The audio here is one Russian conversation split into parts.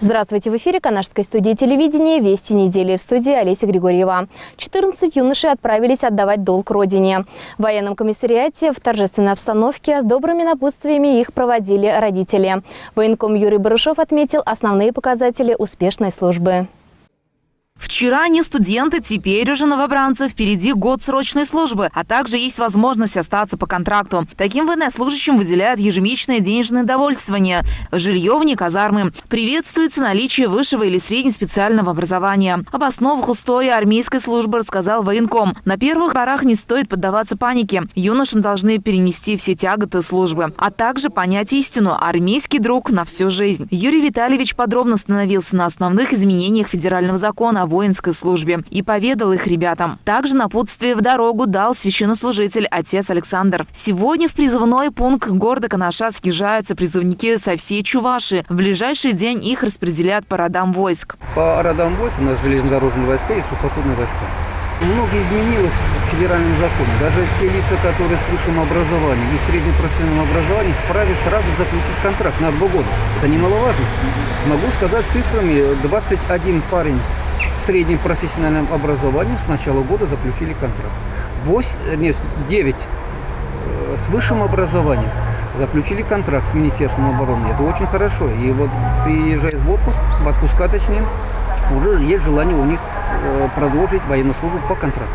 Здравствуйте! В эфире Канашской студии телевидения «Вести недели». В студии Олеся Григорьева. 14 юношей отправились отдавать долг родине. В военном комиссариате в торжественной обстановке с добрыми напутствиями их проводили родители. Военком Юрий Барышов отметил основные показатели успешной службы. Вчера они студенты, теперь уже новобранцы. Впереди год срочной службы, а также есть возможность остаться по контракту. Таким военнослужащим выделяют ежемесячное денежное довольствование, жилье вне казармы. Приветствуется наличие высшего или среднеспециального образования. Об основах устоя армейской службы рассказал военком. На первых порах не стоит поддаваться панике. Юноши должны перенести все тяготы службы, а также понять истину – армейский друг на всю жизнь. Юрий Витальевич подробно остановился на основных изменениях федерального закона о воинской службе и поведал их ребятам. Также напутствие в дорогу дал священнослужитель отец Александр. Сегодня в призывной пункт города Канаша съезжаются призывники со всей Чувашии. В ближайший день их распределят по родам войск. По родам войск у нас железнодорожные войска и сухопутные войска. Многое изменилось в федеральном законе. Даже те лица, которые с высшим образованием и средним профессиональным образованием, вправе сразу заключить контракт на 2 года. Это немаловажно. Могу сказать цифрами: 21 парень с средним профессиональным образованием с начала года заключили контракт. 9 с высшим образованием заключили контракт с Министерством обороны. Это очень хорошо. И вот приезжая в отпуска точнее, уже есть желание у них продолжить военную службу по контракту.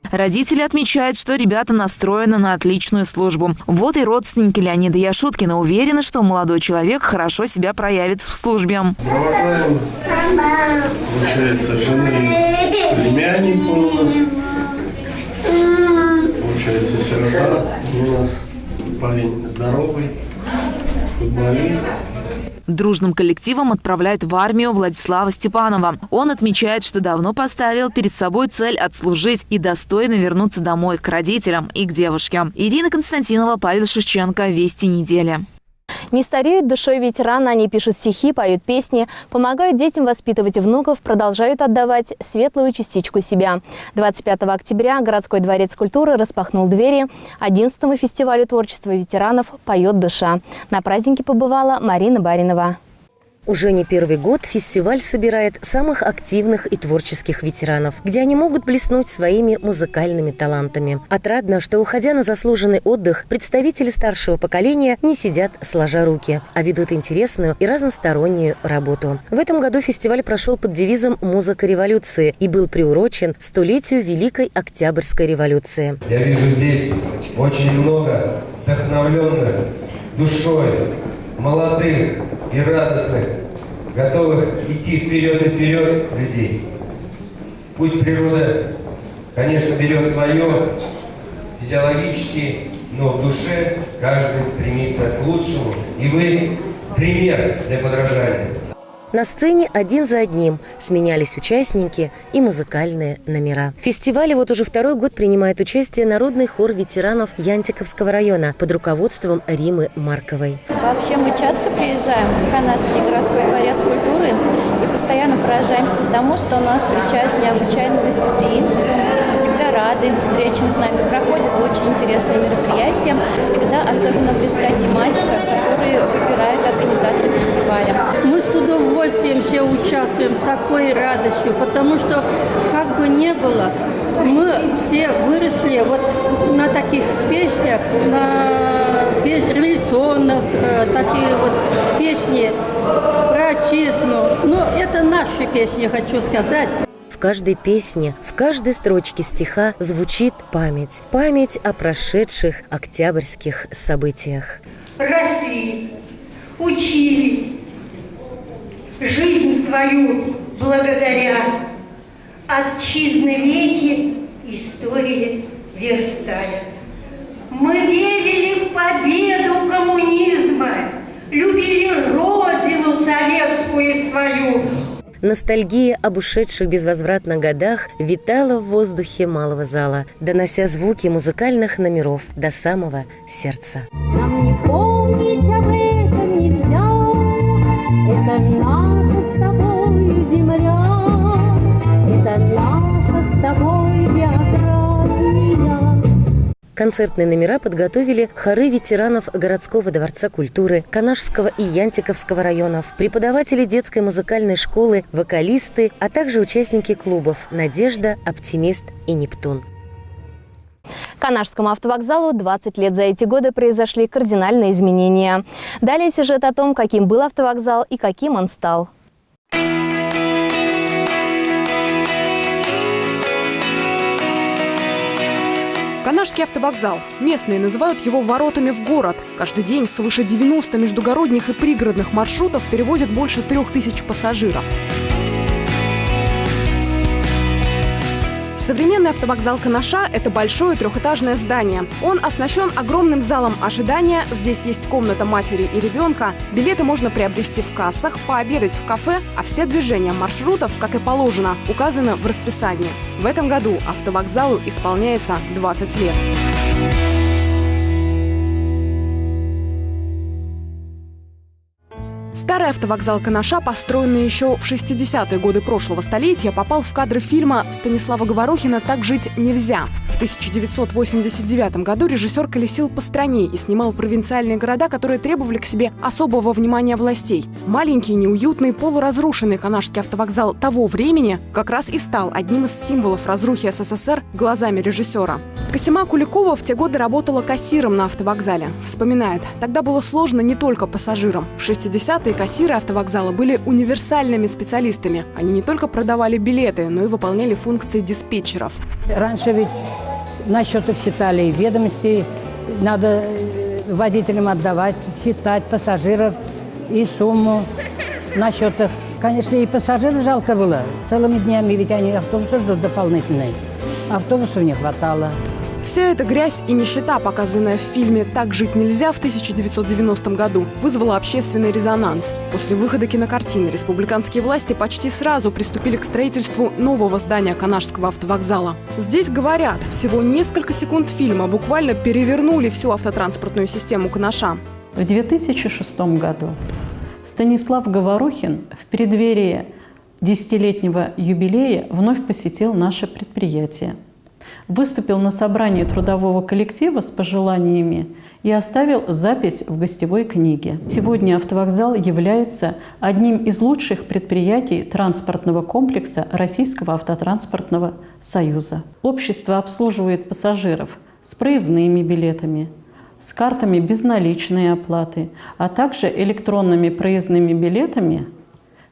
Родители отмечают, что ребята настроены на отличную службу. Вот и родственники Леонида Яшуткина уверены, что молодой человек хорошо себя проявит в службе. Провожаем, получается, жены племянника у нас, получается, сирота у нас, парень здоровый, футболист. Дружным коллективом отправляют в армию Владислава Степанова. Он отмечает, что давно поставил перед собой цель отслужить и достойно вернуться домой к родителям и к девушке. Ирина Константинова, Павел Шевченко. Вести недели. Не стареют душой ветераны, они пишут стихи, поют песни, помогают детям воспитывать внуков, продолжают отдавать светлую частичку себя. 25 октября городской дворец культуры распахнул двери 11-му фестивалю творчества ветеранов «Поет душа». На празднике побывала Марина Баринова. Уже не первый год фестиваль собирает самых активных и творческих ветеранов, где они могут блеснуть своими музыкальными талантами. Отрадно, что, уходя на заслуженный отдых, представители старшего поколения не сидят сложа руки, а ведут интересную и разностороннюю работу. В этом году фестиваль прошел под девизом «Музыка революции» и был приурочен 100-летию Великой Октябрьской революции. Я вижу здесь очень много вдохновленных душой, молодых и радостных, готовых идти вперед и вперед людей. Пусть природа, конечно, берет свое физиологически, но в душе каждый стремится к лучшему. И вы пример для подражания. На сцене один за одним сменялись участники и музыкальные номера. В фестивале вот уже 2-й год принимает участие народный хор ветеранов Янтиковского района под руководством Римы Марковой. Вообще мы часто приезжаем в Канашский городской дворец культуры и постоянно поражаемся тому, что нас встречают с необычайным гостеприимством, всегда рады встречам с нами. Проходят очень интересные мероприятия, всегда особенно близка тематика, которую выбирают организаторы фестиваля. Мы с удовольствием все участвуем, с такой радостью, потому что, как бы ни было, мы все выросли вот на таких песнях, на революционных, такие вот песни про отчизну. Но это наши песни, хочу сказать. В каждой песне, в каждой строчке стиха звучит память. Память о прошедших октябрьских событиях. Росли, учились, жизнь свою благодаря отчизны веки истории верстая. Мы верили в победу коммунизма, любили родину советскую свою. Ностальгия об ушедших безвозвратно годах витала в воздухе малого зала, донося звуки музыкальных номеров до самого сердца. Нам не помнить об этом нельзя, это наша с тобой земля, это наша с тобой биография. Концертные номера подготовили хоры ветеранов городского дворца культуры, Канашского и Янтиковского районов, преподаватели детской музыкальной школы, вокалисты, а также участники клубов «Надежда», «Оптимист» и «Нептун». Канашскому автовокзалу 20 лет. За эти годы произошли кардинальные изменения. Далее сюжет о том, каким был автовокзал и каким он стал. Канашский автовокзал. Местные называют его воротами в город. Каждый день свыше 90 междугородних и пригородных маршрутов перевозят больше 3000 пассажиров. Современный автовокзал Канаша – это большое трехэтажное здание. Он оснащен огромным залом ожидания. Здесь есть комната матери и ребенка. Билеты можно приобрести в кассах, пообедать в кафе, а все движения маршрутов, как и положено, указаны в расписании. В этом году автовокзалу исполняется 20 лет. Старый автовокзал Канаша, построенный еще в 60-е годы прошлого столетия, попал в кадры фильма Станислава Говорухина «Так жить нельзя». В 1989 году режиссер колесил по стране и снимал провинциальные города, которые требовали к себе особого внимания властей. Маленький, неуютный, полуразрушенный канашский автовокзал того времени как раз и стал одним из символов разрухи СССР глазами режиссера. Касима Куликова в те годы работала кассиром на автовокзале. Вспоминает, тогда было сложно не только пассажирам. В 60-е кассиры автовокзала были универсальными специалистами. Они не только продавали билеты, но и выполняли функции диспетчеров. Раньше ведь на счетах считали ведомости, надо водителям отдавать, считать пассажиров и сумму на счетах. Конечно, и пассажиров жалко было. Целыми днями ведь они автобусы ждут дополнительные. Автобусов не хватало. Вся эта грязь и нищета, показанная в фильме «Так жить нельзя» в 1990 году, вызвала общественный резонанс. После выхода кинокартины республиканские власти почти сразу приступили к строительству нового здания Канашского автовокзала. Здесь, говорят, всего несколько секунд фильма буквально перевернули всю автотранспортную систему Канаша. В 2006 году Станислав Говорухин в преддверии 10-летнего юбилея вновь посетил наше предприятие. Выступил на собрании трудового коллектива с пожеланиями и оставил запись в гостевой книге. Сегодня автовокзал является одним из лучших предприятий транспортного комплекса Российского автотранспортного союза. Общество обслуживает пассажиров с проездными билетами, с картами безналичной оплаты, а также электронными проездными билетами,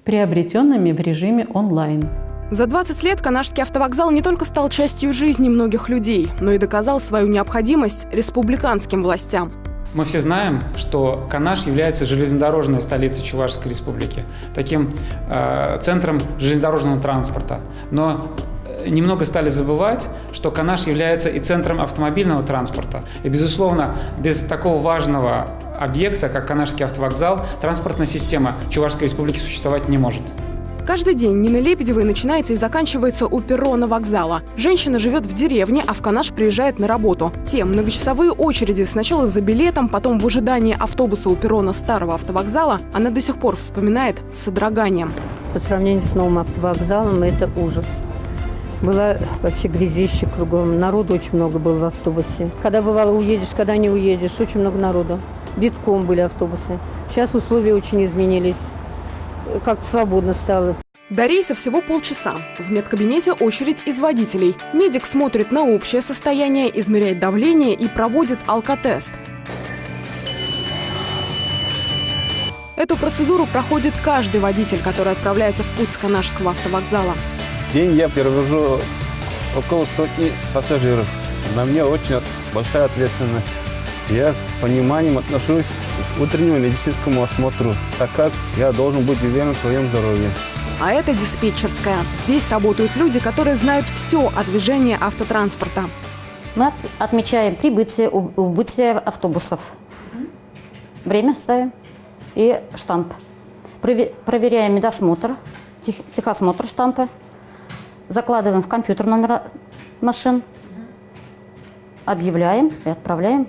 приобретенными в режиме онлайн. За 20 лет Канашский автовокзал не только стал частью жизни многих людей, но и доказал свою необходимость республиканским властям. Мы все знаем, что Канаш является железнодорожной столицей Чувашской республики, таким центром железнодорожного транспорта. Но немного стали забывать, что Канаш является и центром автомобильного транспорта. И, безусловно, без такого важного объекта, как Канашский автовокзал, транспортная система Чувашской республики существовать не может. Каждый день Нины Лебедевой начинается и заканчивается у перрона вокзала. Женщина живет в деревне, а в Канаш приезжает на работу. Те многочасовые очереди сначала за билетом, потом в ожидании автобуса у перрона старого автовокзала она до сих пор вспоминает с содроганием. По сравнению с новым автовокзалом это ужас. Было вообще грязище кругом. Народу очень много было в автобусе. Когда бывало уедешь, когда не уедешь, очень много народу. Битком были автобусы. Сейчас условия очень изменились. Как-то свободно стало. До рейса всего полчаса. В медкабинете очередь из водителей. Медик смотрит на общее состояние, измеряет давление и проводит алкотест. Эту процедуру проходит каждый водитель, который отправляется в путь с Канашского автовокзала. В день я перевожу около 100 пассажиров. На мне очень большая ответственность. Я с пониманием отношусь к утреннему медицинскому осмотру, так как я должен быть уверен в своем здоровье. А это диспетчерская. Здесь работают люди, которые знают все о движении автотранспорта. Мы отмечаем прибытие, убытие автобусов. Время ставим и штамп. Проверяем медосмотр, техосмотр штампа. Закладываем в компьютер номера машин. Объявляем и отправляем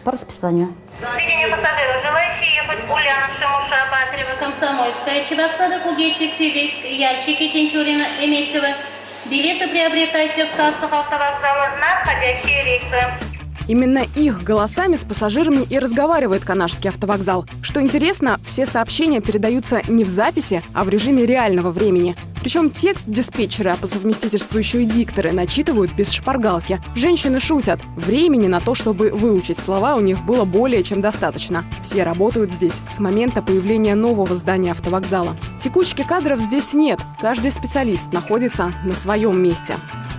по расписанию. Сведения пассажиров, желающие ехать Ульяна, Шимуша, Батрева, Комсомольская, Чебоксары, Кугесик, Сибирск, Яльчики, Тинчурина, Эметьево. Билеты приобретайте в кассах автовокзала на входящие рейсы. Именно их голосами с пассажирами и разговаривает Канашский автовокзал. Что интересно, все сообщения передаются не в записи, а в режиме реального времени. Причем текст диспетчеры, а по совместительству еще и дикторы, начитывают без шпаргалки. Женщины шутят. Времени на то, чтобы выучить слова, у них было более чем достаточно. Все работают здесь с момента появления нового здания автовокзала. Текучки кадров здесь нет. Каждый специалист находится на своем месте.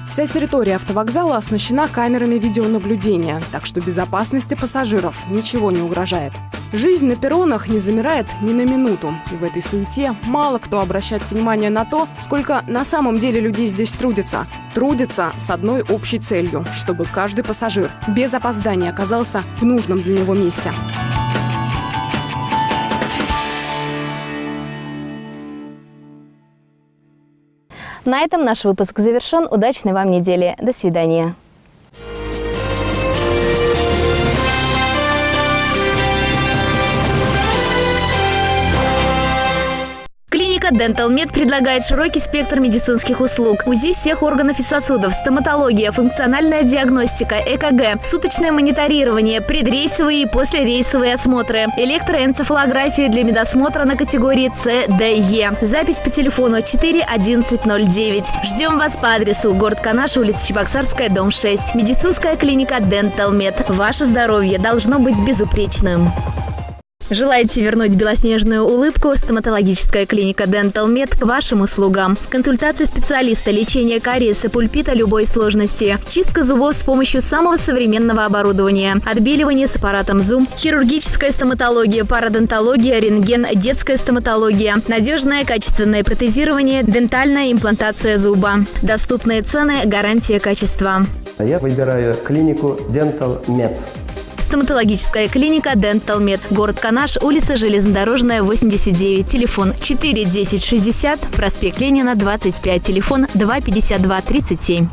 Вся территория автовокзала оснащена камерами видеонаблюдения, так что безопасности пассажиров ничего не угрожает. Жизнь на перронах не замирает ни на минуту. И в этой суете мало кто обращает внимание на то, сколько на самом деле людей здесь трудится. Трудится с одной общей целью, чтобы каждый пассажир без опоздания оказался в нужном для него месте. На этом наш выпуск завершен. Удачной вам недели. До свидания. Клиника Dental Med предлагает широкий спектр медицинских услуг. УЗИ всех органов и сосудов, стоматология, функциональная диагностика, ЭКГ, суточное мониторирование, предрейсовые и послерейсовые осмотры, электроэнцефалография для медосмотра на категории С, Д, Е. Запись по телефону 4 1109. Ждем вас по адресу: город Канаш, улица Чебоксарская, дом 6. Медицинская клиника Dental Med. Ваше здоровье должно быть безупречным. Желаете вернуть белоснежную улыбку? Стоматологическая клиника Dental Med к вашим услугам. Консультация специалиста, лечение кариеса, пульпита любой сложности, чистка зубов с помощью самого современного оборудования, отбеливание с аппаратом Zoom, хирургическая стоматология, парадонтология, рентген, детская стоматология, надежное качественное протезирование, дентальная имплантация зуба. Доступные цены, гарантия качества. Я выбираю клинику Dental Med. Стоматологическая клиника Dental Med. Город Канаш, улица Железнодорожная, 89. Телефон 4 10 60, проспект Ленина, 25. Телефон 2 52 37.